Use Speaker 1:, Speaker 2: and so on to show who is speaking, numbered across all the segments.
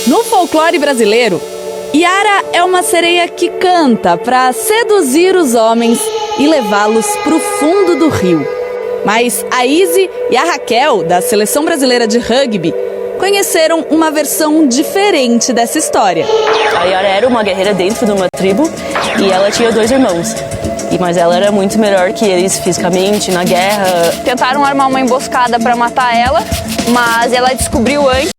Speaker 1: No folclore brasileiro, Yara é uma sereia que canta para seduzir os homens e levá-los para o fundo do rio. Mas a Izzy e a Raquel, da Seleção Brasileira de Rugby, conheceram uma versão diferente dessa história.
Speaker 2: A Yara era uma guerreira dentro de uma tribo e ela tinha 2 irmãos. Mas ela era muito melhor que eles fisicamente, na guerra.
Speaker 3: Tentaram armar uma emboscada para matar ela, mas ela descobriu antes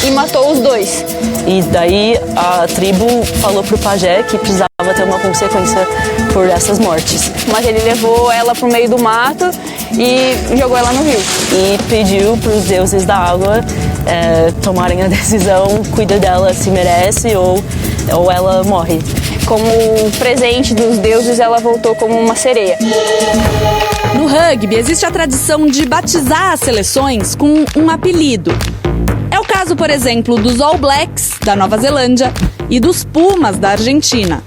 Speaker 3: e matou os 2.
Speaker 2: E daí a tribo falou pro pajé que precisava ter uma consequência por essas mortes.
Speaker 3: Mas ele levou ela pro meio do mato e jogou ela no rio.
Speaker 2: E pediu pros deuses da água tomarem a decisão, cuida dela se merece ou ela morre.
Speaker 3: Como presente dos deuses, ela voltou como uma sereia.
Speaker 1: No rugby, existe a tradição de batizar as seleções com um apelido. É o caso, por exemplo, dos All Blacks, da Nova Zelândia, e dos Pumas, da Argentina.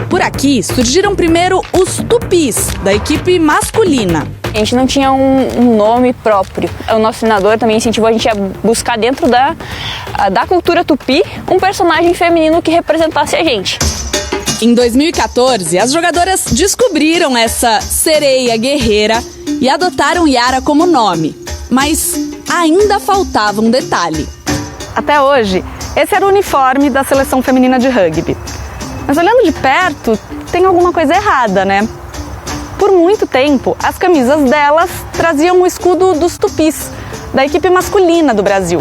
Speaker 1: Por aqui, surgiram primeiro os Tupis, da equipe masculina.
Speaker 3: A gente não tinha um nome próprio. O nosso treinador também incentivou a gente a buscar dentro da cultura tupi um personagem feminino que representasse a gente.
Speaker 1: Em 2014, as jogadoras descobriram essa sereia guerreira e adotaram Yara como nome. Mas ainda faltava um detalhe.
Speaker 4: Até hoje, esse era o uniforme da seleção feminina de rugby. Mas olhando de perto, tem alguma coisa errada, né? Por muito tempo, as camisas delas traziam o escudo dos Tupis, da equipe masculina do Brasil.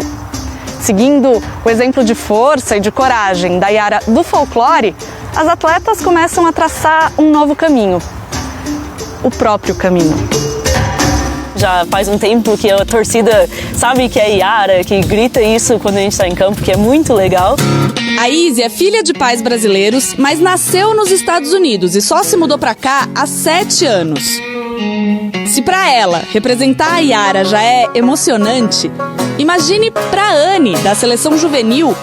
Speaker 4: Seguindo o exemplo de força e de coragem da Yara do folclore, as atletas começam a traçar um novo caminho. O próprio caminho.
Speaker 2: Já faz um tempo que a torcida sabe que é Yara, que grita isso quando a gente está em campo, que é muito legal.
Speaker 1: A Izzy é filha de pais brasileiros, mas nasceu nos Estados Unidos e só se mudou pra cá há 7 anos. Se pra ela representar a Yara já é emocionante, imagine pra Anne, da seleção juvenil,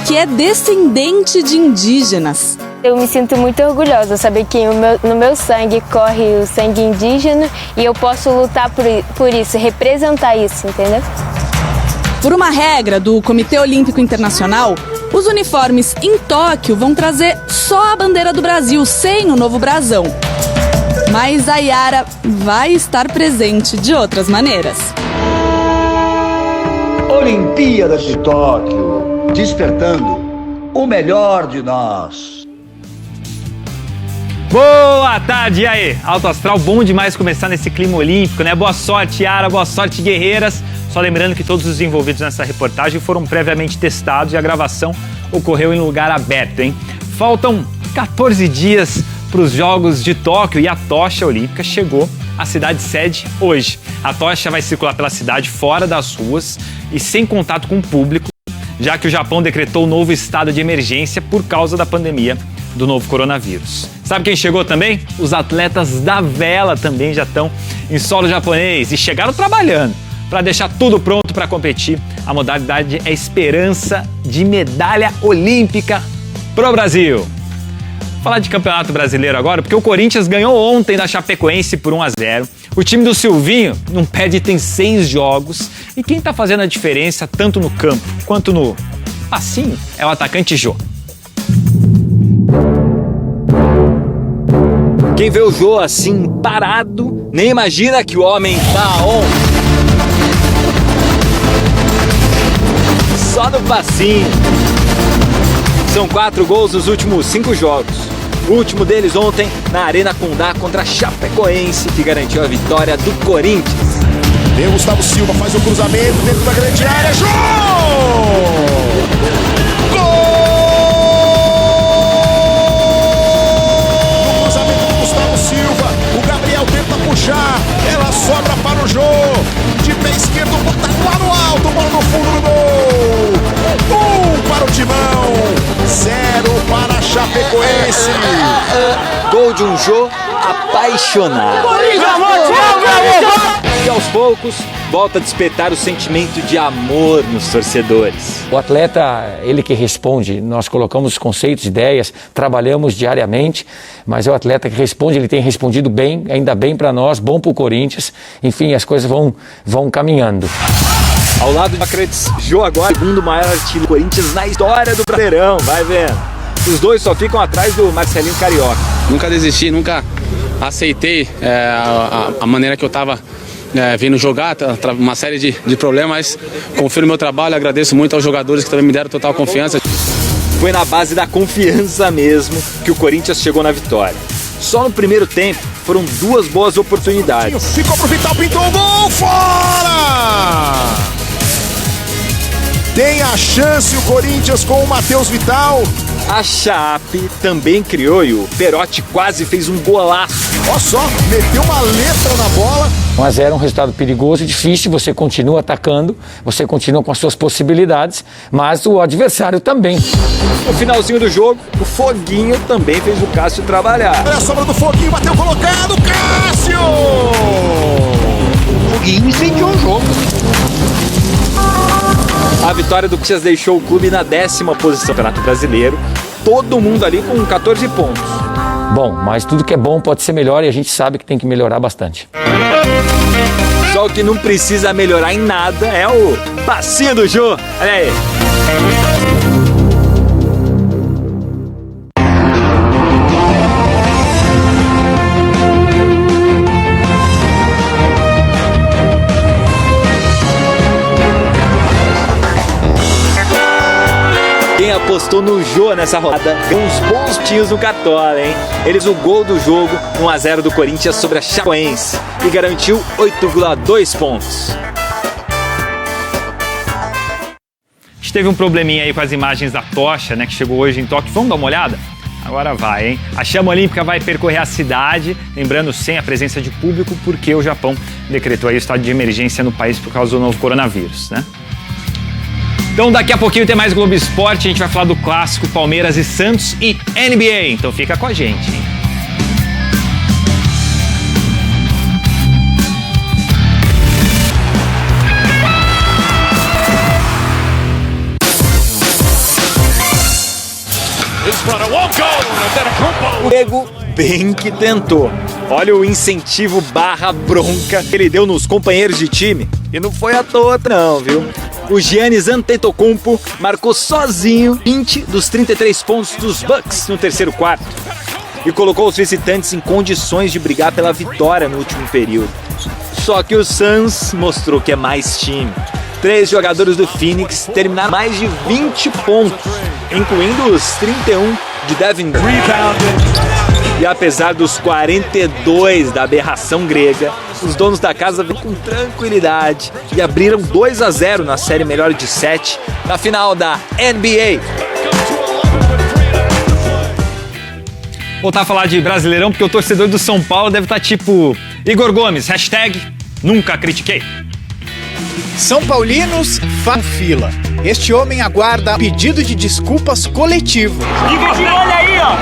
Speaker 1: que é descendente de indígenas.
Speaker 5: Eu me sinto muito orgulhosa, saber que no meu sangue corre o sangue indígena e eu posso lutar por isso, representar isso, entendeu?
Speaker 1: Por uma regra do Comitê Olímpico Internacional, os uniformes em Tóquio vão trazer só a bandeira do Brasil, sem o novo brasão. Mas a Yara vai estar presente de outras maneiras.
Speaker 6: Olimpíadas de Tóquio, despertando o melhor de nós.
Speaker 7: Boa tarde, e aí? Alto Astral, bom demais começar nesse clima olímpico, né? Boa sorte, Yara, boa sorte, guerreiras. Só lembrando que todos os envolvidos nessa reportagem foram previamente testados e a gravação ocorreu em lugar aberto, hein? Faltam 14 dias para os Jogos de Tóquio e a tocha olímpica chegou à cidade sede hoje. A tocha vai circular pela cidade fora das ruas e sem contato com o público, já que o Japão decretou um novo estado de emergência por causa da pandemia do novo coronavírus. Sabe quem chegou também? Os atletas da vela também já estão em solo japonês e chegaram trabalhando para deixar tudo pronto para competir. A modalidade é esperança de medalha olímpica pro Brasil. Vou falar de Campeonato Brasileiro agora, porque o Corinthians ganhou ontem da Chapecoense por 1-0. O time do Silvinho não perde, tem 6 jogos. E quem tá fazendo a diferença tanto no campo quanto no passinho é o atacante Jô.
Speaker 8: Quem vê o Jô assim parado, nem imagina que o homem tá on. Só no passinho. São 4 gols nos últimos 5 jogos. O último deles ontem na Arena Condá contra a Chapecoense, que garantiu a vitória do Corinthians.
Speaker 9: Vem o Gustavo Silva, faz o cruzamento dentro da grande área. Jô! Puxar, ela sobra para o Jô, de pé esquerdo, bota lá no alto, bola no fundo do gol, para o Timão, 0 para a Chapecoense.
Speaker 8: Gol de um Jô apaixonado. E aos poucos, volta a despertar o sentimento de amor nos torcedores.
Speaker 10: O atleta, ele que responde, nós colocamos os conceitos, ideias, trabalhamos diariamente, mas é o atleta que responde, ele tem respondido bem, ainda bem para nós, bom para o Corinthians, enfim, as coisas vão caminhando.
Speaker 8: Ao lado de Sócrates, Jô agora, segundo maior artilheiro do Corinthians na história do Brasileirão, vai vendo. Os dois só ficam atrás do Marcelinho Carioca.
Speaker 11: Nunca desisti, nunca aceitei a maneira que eu estava vindo jogar, uma série de problemas, mas confio no meu trabalho, agradeço muito aos jogadores que também me deram total confiança.
Speaker 8: Foi na base da confiança mesmo que o Corinthians chegou na vitória. Só no primeiro tempo foram 2 boas oportunidades.
Speaker 9: Ficou pro Vital, pintou o gol, fora! Tem a chance o Corinthians com o Matheus Vital.
Speaker 8: A Chape também criou e o Perotti quase fez um golaço.
Speaker 9: Olha só, meteu uma letra na bola.
Speaker 10: 1-0 é um resultado perigoso, difícil, você continua atacando, você continua com as suas possibilidades, mas o adversário também.
Speaker 8: No finalzinho do jogo, o Foguinho também fez o Cássio trabalhar.
Speaker 9: Olha a sobra do Foguinho, bateu colocado, Cássio!
Speaker 6: O Foguinho incendiou o jogo.
Speaker 8: A vitória do Corinthians deixou o clube na 10ª posição do Campeonato Brasileiro, todo mundo ali com 14 pontos.
Speaker 10: Bom, mas tudo que é bom pode ser melhor e a gente sabe que tem que melhorar bastante.
Speaker 8: Só o que não precisa melhorar em nada é o passinho do Jô. Olha aí. Quem apostou no Jô nessa rodada ganhou uns bons tios no Cartola, hein? Eles o gol do jogo, 1-0 do Corinthians sobre a Chapecoense e garantiu 8,2 pontos.
Speaker 7: A gente teve um probleminha aí com as imagens da tocha, né, que chegou hoje em Tóquio. Vamos dar uma olhada? Agora vai, hein? A chama olímpica vai percorrer a cidade, lembrando sem a presença de público, porque o Japão decretou aí o estado de emergência no país por causa do novo coronavírus, né? Então daqui a pouquinho tem mais Globo Esporte, a gente vai falar do clássico Palmeiras e Santos e NBA, então fica com a gente, hein?
Speaker 8: O Diego bem que tentou. Olha o incentivo barra bronca que ele deu nos companheiros de time. E não foi à toa não, viu? O Giannis Antetokounmpo marcou sozinho 20 dos 33 pontos dos Bucks no terceiro quarto e colocou os visitantes em condições de brigar pela vitória no último período. Só que o Suns mostrou que é mais time. 3 jogadores do Phoenix terminaram mais de 20 pontos, incluindo os 31 de Devin Booker. E apesar dos 42 da aberração grega, os donos da casa vêm com tranquilidade e abriram 2-0 na série melhor de 7 na final da NBA.
Speaker 7: Voltar a falar de Brasileirão, porque o torcedor do São Paulo deve estar tipo Igor Gomes, hashtag nunca critiquei.
Speaker 12: São paulinos, fila. Este homem aguarda pedido de desculpas coletivo.
Speaker 13: Olha aí, ó!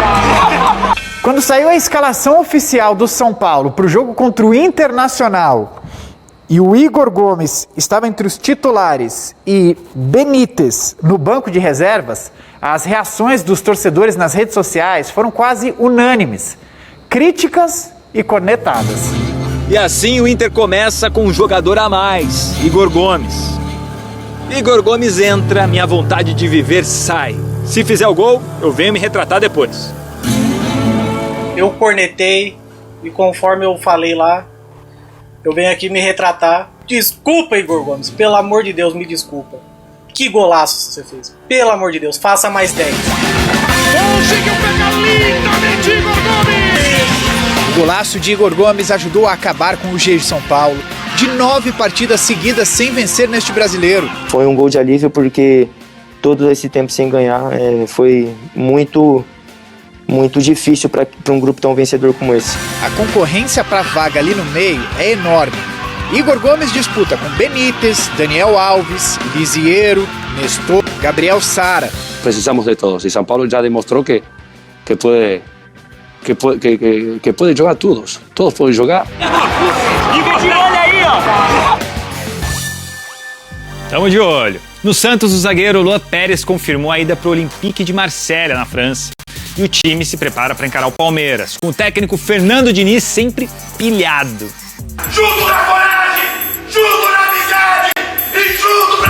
Speaker 12: Quando saiu a escalação oficial do São Paulo para o jogo contra o Internacional e o Igor Gomes estava entre os titulares e Benítez no banco de reservas, as reações dos torcedores nas redes sociais foram quase unânimes. Críticas e cornetadas.
Speaker 8: E assim o Inter começa com um jogador a mais, Igor Gomes. Igor Gomes entra, minha vontade de viver sai. Se fizer o gol, eu venho me retratar depois.
Speaker 14: Eu cornetei e conforme eu falei lá, eu venho aqui me retratar. Desculpa, Igor Gomes, pelo amor de Deus, me desculpa. Que golaço você fez, pelo amor de Deus, faça mais 10.
Speaker 9: Conseguiu pegar lindamente Igor Gomes!
Speaker 12: O golaço de Igor Gomes ajudou a acabar com o G de São Paulo, de 9 partidas seguidas sem vencer neste brasileiro.
Speaker 15: Foi um gol de alívio porque todo esse tempo sem ganhar foi muito difícil para um grupo tão vencedor como esse.
Speaker 12: A concorrência para a vaga ali no meio é enorme. Igor Gomes disputa com Benítez, Daniel Alves, Lisiero, Nestor, Gabriel Sara.
Speaker 16: Precisamos de todos e São Paulo já demonstrou que pode jogar todos. Todos podem jogar.
Speaker 13: Olha aí, ó!
Speaker 7: Tamo de olho. No Santos, o zagueiro Luan Pérez confirmou a ida para o Olympique de Marselha, na França. E o time se prepara para encarar o Palmeiras, com o técnico Fernando Diniz sempre pilhado.
Speaker 9: Junto na coragem, junto na amizade e junto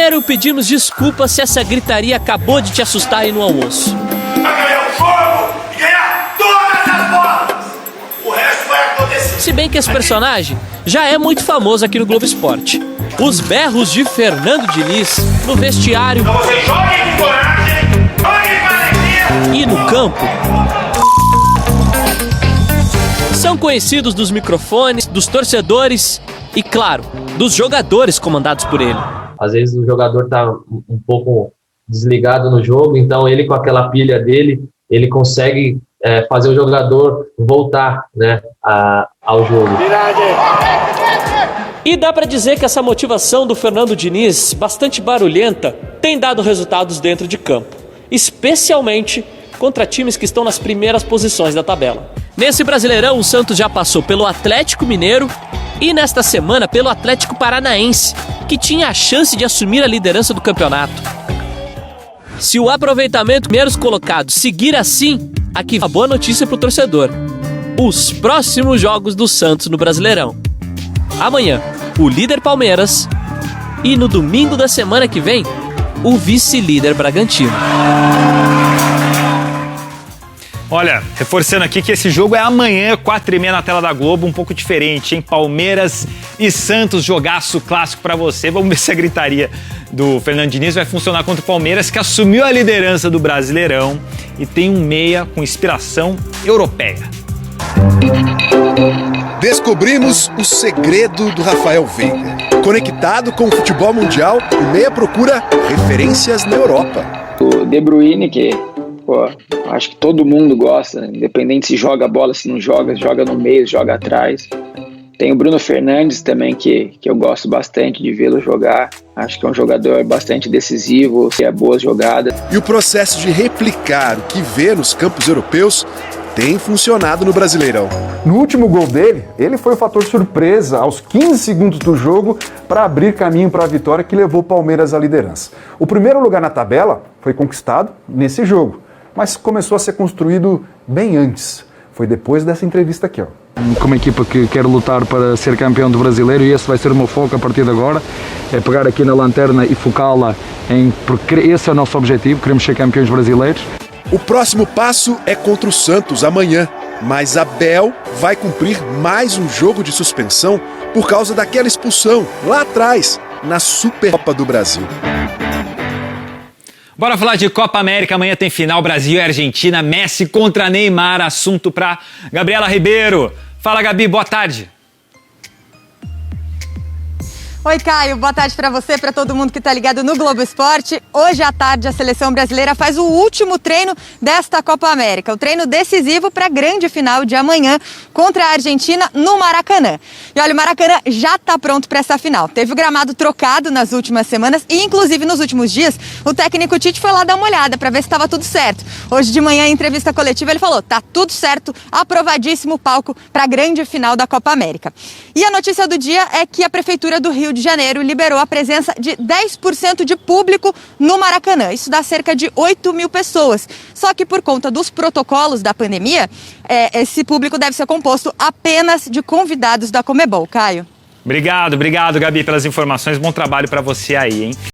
Speaker 17: Primeiro, pedimos desculpas se essa gritaria acabou de te assustar aí no almoço.
Speaker 9: Vai ganhar o jogo e ganhar todas as bolas! O resto vai acontecer.
Speaker 17: Se bem que esse personagem já é muito famoso aqui no Globo Esporte. Os berros de Fernando Diniz no vestiário
Speaker 9: Então vocês joguem com coragem, joguem com alegria.
Speaker 17: e no campo são conhecidos dos microfones, dos torcedores e, claro, dos jogadores comandados por ele.
Speaker 18: Às vezes o jogador tá um pouco desligado no jogo, então ele com aquela pilha dele, ele consegue fazer o jogador voltar, né, ao jogo.
Speaker 17: E dá pra dizer que essa motivação do Fernando Diniz, bastante barulhenta, tem dado resultados dentro de campo, especialmente contra times que estão nas primeiras posições da tabela. Nesse Brasileirão, o Santos já passou pelo Atlético Mineiro e nesta semana pelo Atlético Paranaense, que tinha a chance de assumir a liderança do campeonato. Se o aproveitamento primeiros colocados seguir assim, aqui uma boa notícia pro torcedor. Os próximos jogos do Santos no Brasileirão. Amanhã, o líder Palmeiras e no domingo da semana que vem, o vice-líder Bragantino.
Speaker 7: Olha, reforçando aqui que esse jogo é amanhã, 4h30 na tela da Globo, um pouco diferente, hein? Palmeiras e Santos, jogaço clássico pra você. Vamos ver se a gritaria do Fernando Diniz vai funcionar contra o Palmeiras, que assumiu a liderança do Brasileirão e tem um meia com inspiração europeia.
Speaker 9: Descobrimos o segredo do Rafael Veiga. Conectado com o futebol mundial, o meia procura referências na Europa.
Speaker 19: O De Bruyne, que acho que todo mundo gosta, independente se joga a bola, se não joga, joga no meio, joga atrás. Tem o Bruno Fernandes também, que eu gosto bastante de vê-lo jogar. Acho que é um jogador bastante decisivo, que é boas jogadas.
Speaker 9: E o processo de replicar o que vê nos campos europeus tem funcionado no Brasileirão.
Speaker 20: No último gol dele, ele foi o fator surpresa aos 15 segundos do jogo para abrir caminho para a vitória que levou o Palmeiras à liderança. O primeiro lugar na tabela foi conquistado nesse jogo, mas começou a ser construído bem antes. Foi depois dessa entrevista aqui, ó.
Speaker 21: Como equipa que quer lutar para ser campeão do Brasileiro, e esse vai ser o meu foco a partir de agora, é pegar aqui na lanterna e focá-la porque esse é o nosso objetivo, queremos ser campeões brasileiros.
Speaker 9: O próximo passo é contra o Santos amanhã, mas Abel vai cumprir mais um jogo de suspensão por causa daquela expulsão lá atrás, na Supercopa do Brasil.
Speaker 7: Bora falar de Copa América, amanhã tem final Brasil e Argentina, Messi contra Neymar, assunto para Gabriela Ribeiro. Fala, Gabi, boa tarde.
Speaker 22: Oi, Caio, boa tarde para você, para todo mundo que está ligado no Globo Esporte. Hoje à tarde a seleção brasileira faz o último treino desta Copa América, o treino decisivo para a grande final de amanhã contra a Argentina no Maracanã. E olha, o Maracanã já está pronto para essa final. Teve o gramado trocado nas últimas semanas e inclusive nos últimos dias o técnico Tite foi lá dar uma olhada para ver se estava tudo certo. Hoje de manhã em entrevista coletiva ele falou, tá tudo certo, aprovadíssimo o palco para a grande final da Copa América. E a notícia do dia é que a Prefeitura do Rio de Janeiro liberou a presença de 10% de público no Maracanã. Isso dá cerca de 8 mil pessoas. Só que por conta dos protocolos da pandemia, esse público deve ser composto apenas de convidados da Conmebol. Caio.
Speaker 7: Obrigado, Gabi, pelas informações. Bom trabalho para você aí, hein?